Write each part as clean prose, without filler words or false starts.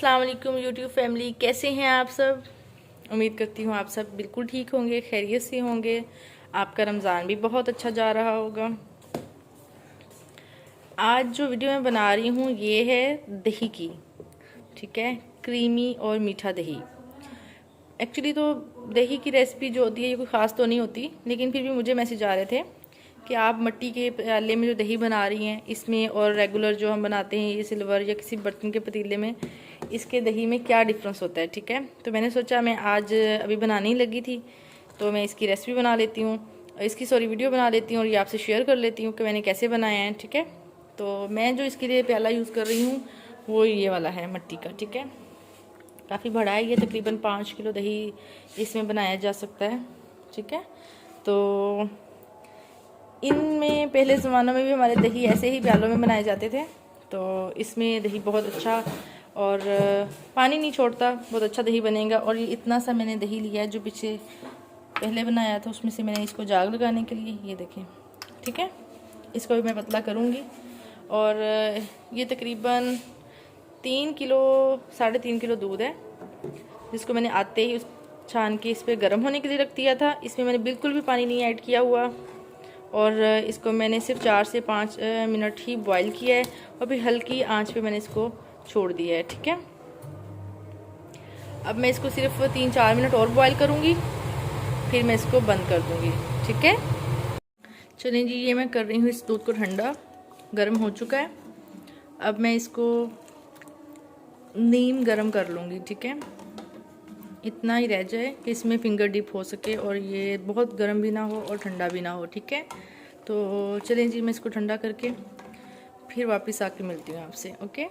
अस्सलाम वालेकुम YouTube family, कैसे हैं आप सब। उम्मीद करती हूँ आप सब बिल्कुल ठीक होंगे, खैरियत से होंगे। आपका रमज़ान भी बहुत अच्छा जा रहा होगा। आज जो वीडियो मैं बना रही हूँ ये है दही की, ठीक है, क्रीमी और मीठा दही। एक्चुअली तो दही की रेसिपी जो होती है ये कोई ख़ास तो नहीं होती, लेकिन फिर भी मुझे मैसेज आ रहे थे कि आप मिट्टी के प्याले में जो दही बना रही हैं इसमें और रेगुलर जो हम बनाते हैं ये सिल्वर या किसी बर्तन के पतीले में, इसके दही में क्या डिफरेंस होता है। ठीक है, तो मैंने सोचा मैं आज अभी बनाने ही लगी थी तो मैं इसकी रेसिपी बना लेती हूँ, इसकी वीडियो बना लेती हूँ और ये आपसे शेयर कर लेती हूँ कि मैंने कैसे बनाया है। ठीक है, तो मैं जो इसके लिए प्याला यूज़ कर रही हूँ वो ये वाला है मिट्टी का। ठीक है, काफ़ी बड़ा है ये, तकरीबन 5 किलो दही इसमें बनाया जा सकता है। ठीक है, तो इनमें पहले ज़मानों में भी हमारे दही ऐसे ही प्यालों में बनाए जाते थे, तो इसमें दही बहुत अच्छा और पानी नहीं छोड़ता, बहुत अच्छा दही बनेगा। और ये इतना सा मैंने दही लिया है जो पीछे पहले बनाया था उसमें से मैंने इसको जाग लगाने के लिए, ये देखें। ठीक है, इसको भी मैं पतला करूँगी और ये तकरीबन 3 किलो 3.5 किलो दूध है जिसको मैंने आते ही छान के इस पर गर्म होने के लिए रख दिया था। इसमें मैंने बिल्कुल भी पानी नहीं ऐड किया हुआ और इसको मैंने सिर्फ 4 से 5 मिनट ही बॉईल किया है और फिर हल्की आंच पे मैंने इसको छोड़ दिया है। ठीक है, अब मैं इसको सिर्फ 3-4 मिनट और बॉईल करूँगी, फिर मैं इसको बंद कर दूँगी। ठीक है, चलिए जी, ये मैं कर रही हूँ इस दूध को ठंडा, गर्म हो चुका है। अब मैं इसको नीम गर्म कर लूँगी। ठीक है, इतना ही रह जाए कि इसमें फिंगर डिप हो सके और ये बहुत गर्म भी ना हो और ठंडा भी ना हो। ठीक है, तो चलें जी, मैं इसको ठंडा करके फिर वापस आके मिलती हूँ आपसे। ओके,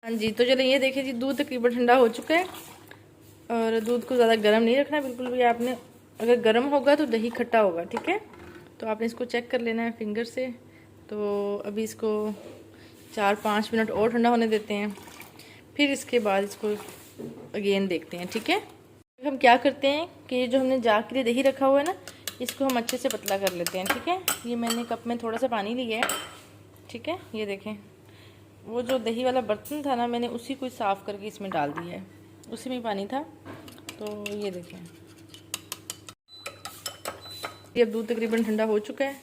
हाँ जी, तो चलें ये देखिए जी, दूध तकरीबन ठंडा हो चुका है और दूध को ज़्यादा गर्म नहीं रखना बिल्कुल भी आपने, अगर गर्म होगा तो दही खट्टा होगा। ठीक है, तो आपने इसको चेक कर लेना है फिंगर से। तो अभी इसको 4-5 मिनट और ठंडा होने देते हैं, फिर इसके बाद इसको अगेन देखते हैं। ठीक है, हम क्या करते हैं कि जो हमने जाग के लिए दही रखा हुआ है ना, इसको हम अच्छे से पतला कर लेते हैं। ठीक है, ये मैंने कप में थोड़ा सा पानी लिया है। ठीक है, ये देखें, वो जो दही वाला बर्तन था ना, मैंने उसी को साफ़ करके इसमें डाल दिया है, उसी में पानी था। तो ये देखें, ये अब दूध तकरीबन ठंडा हो चुका है,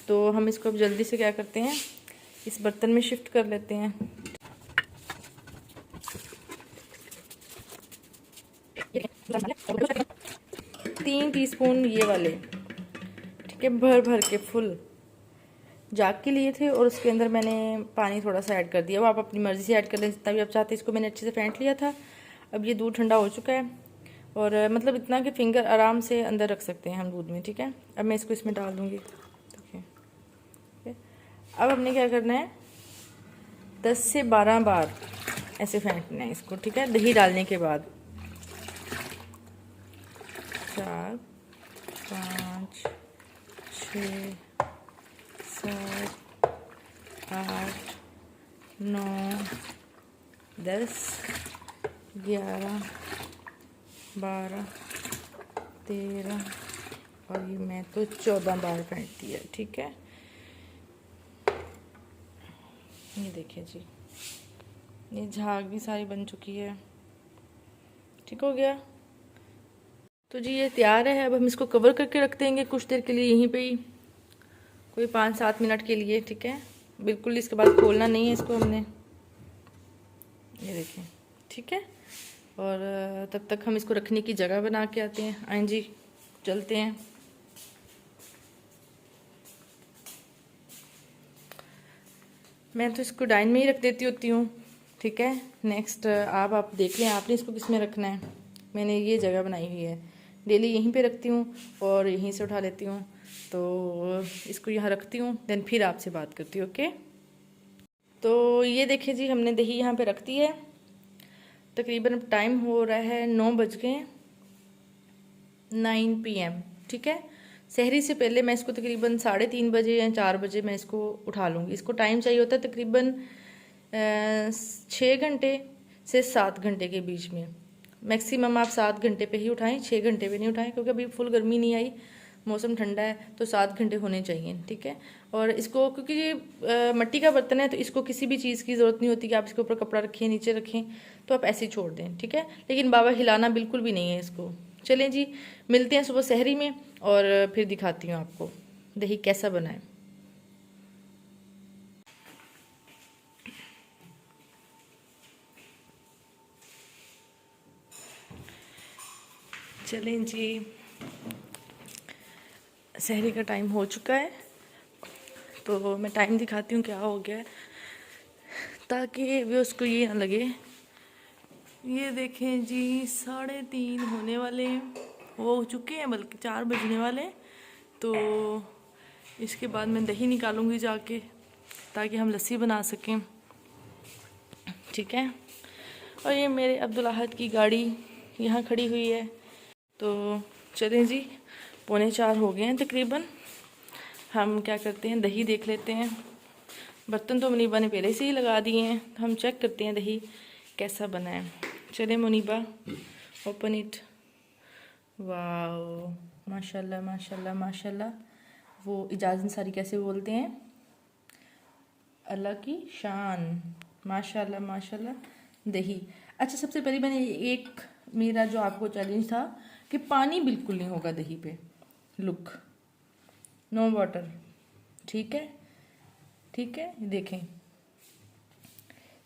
तो हम इसको अब जल्दी से क्या करते हैं, इस बर्तन में शिफ्ट कर लेते हैं। 3 टीस्पून ये वाले, ठीक है, भर भर के फुल जाग के लिए थे और उसके अंदर मैंने पानी थोड़ा सा ऐड कर दिया। वो आप अपनी मर्ज़ी से ऐड कर लें जितना भी आप चाहते हैं। इसको मैंने अच्छे से फेंट लिया था। अब ये दूध ठंडा हो चुका है और मतलब इतना कि फिंगर आराम से अंदर रख सकते हैं हम दूध में। ठीक है, अब मैं इसको इसमें डाल दूँगी। ठीक है, अब हमने क्या करना है, 10 से 12 बार ऐसे फेंटना है इसको। ठीक है, दही डालने के बाद 4, 5, 6, 7, 8, 9, 10, 11, 12, 13 और ये मैं तो 14 बार फेंटती है। ठीक है, ये देखिए जी, ये झाग भी सारी बन चुकी है। ठीक हो गया, तो जी ये तैयार है। अब हम इसको कवर करके रख देंगे कुछ देर के लिए यहीं पे ही, कोई 5-7 मिनट के लिए। ठीक है, बिल्कुल इसके बाद खोलना नहीं है इसको हमने, ये देखें। ठीक है, और तब तक हम इसको रखने की जगह बना के आते हैं। आए जी, चलते हैं। मैं तो इसको डाइन में ही रख देती होती हूँ। ठीक है, नेक्स्ट आप देख लें आपने इसको किस में रखना है। मैंने ये जगह बनाई हुई है, डेली यहीं पे रखती हूँ और यहीं से उठा लेती हूँ। तो इसको यहाँ रखती हूँ, देन फिर आपसे बात करती हूँ। ओके, तो ये देखिए जी, हमने दही यहाँ पे रख दी है। तकरीबन अब टाइम हो रहा है 9 बज गए 9 PM, ठीक है। सहरी से पहले मैं इसको तकरीबन 3:30 बजे या 4 बजे मैं इसको उठा लूँगी। इसको टाइम चाहिए होता है तकरीबन 6 घंटे से 7 घंटे के बीच में। मैक्सिमम आप 7 घंटे पे ही उठाएं, 6 घंटे पे नहीं उठाएं, क्योंकि अभी फुल गर्मी नहीं आई, मौसम ठंडा है, तो 7 घंटे होने चाहिए, ठीक है। और इसको, क्योंकि ये मिट्टी का बर्तन है, तो इसको किसी भी चीज़ की ज़रूरत नहीं होती कि आप इसके ऊपर कपड़ा रखें, नीचे रखें, तो आप ऐसे ही छोड़ दें, ठीक है। लेकिन बाबा हिलाना बिल्कुल भी नहीं है इसको। चलें जी, मिलते हैं सुबह सहरी में और फिर दिखाती हूँ आपको दही कैसा बना है। चलें जी, सहरी का टाइम हो चुका है, तो मैं टाइम दिखाती हूँ क्या हो गया है, ताकि भी उसको ये ना लगे। ये देखें जी, 3:30 होने वाले हो चुके हैं, बल्कि 4 बजने वाले। तो इसके बाद मैं दही निकालूंगी जाके, ताकि हम लस्सी बना सकें, ठीक है। और ये मेरे अब्दुल अहद की गाड़ी यहाँ खड़ी हुई है। तो चलें जी, 3:45 हो गए हैं तकरीबन। हम क्या करते हैं, दही देख लेते हैं। बर्तन तो मुनीबा ने पहले से ही लगा दिए हैं, तो हम चेक करते हैं दही कैसा बना है। चले मुनीबा, ओपन इट। वाओ, माशाल्लाह माशाल्लाह माशाल्लाह। वो इजाज़ अंसारी कैसे बोलते हैं, अल्लाह की शान, माशाल्लाह माशाल्लाह दही। अच्छा, सबसे पहले मैंने एक, मेरा जो आपको चैलेंज था कि पानी बिल्कुल नहीं होगा दही पे, लुक, नो वाटर, ठीक है, ठीक है। देखें,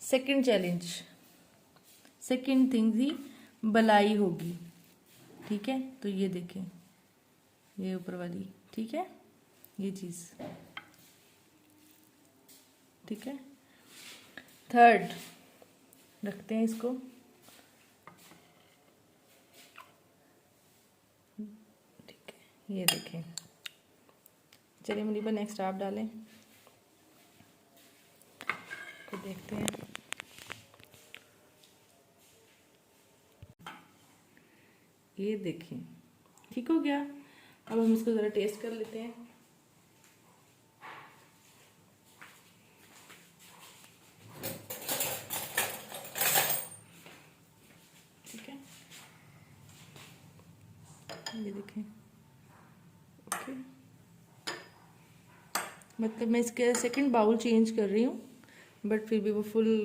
सेकंड चैलेंज, सेकंड थिंग थी बलाई होगी, ठीक है। तो ये देखें, ये ऊपर वाली, ठीक है, ये चीज़, ठीक है। थर्ड रखते हैं इसको, ठीक है, ये देखें। चलिए मुनीबा, नेक्स्ट आप डालें, तो देखते हैं। ये देखें, ठीक हो गया। अब हम इसको ज़रा टेस्ट कर लेते हैं। ठीक है, ये देखें, ओके। मतलब मैं इसके सेकंड बाउल चेंज कर रही हूँ, बट फिर भी वो फुल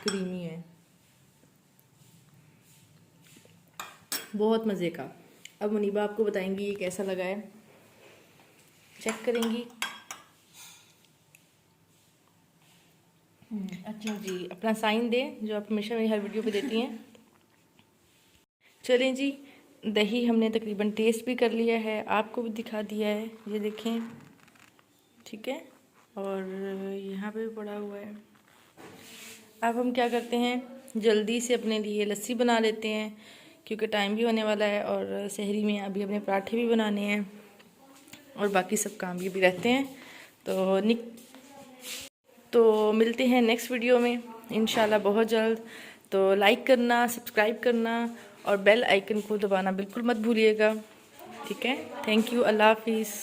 क्रीमी है, बहुत मज़े का। अब मुनीबा आपको बताएंगी ये कैसा लगा है, चेक करेंगी। अच्छा जी, अपना साइन दें जो आप हमेशा मेरी हर वीडियो पे देती हैं। चलें जी, दही हमने तकरीबन टेस्ट भी कर लिया है, आपको भी दिखा दिया है, ये देखें, ठीक है। और यहाँ पे भी पड़ा हुआ है। अब हम क्या करते हैं, जल्दी से अपने लिए लस्सी बना लेते हैं, क्योंकि टाइम भी होने वाला है और सहरी में अभी अपने पराठे भी बनाने हैं और बाकी सब काम भी रहते हैं। तो मिलते हैं नेक्स्ट वीडियो में इंशाल्लाह बहुत जल्द। तो लाइक करना, सब्सक्राइब करना और बेल आइकन को दबाना बिल्कुल मत भूलिएगा, ठीक है। थैंक यू, अल्लाह हाफिज़।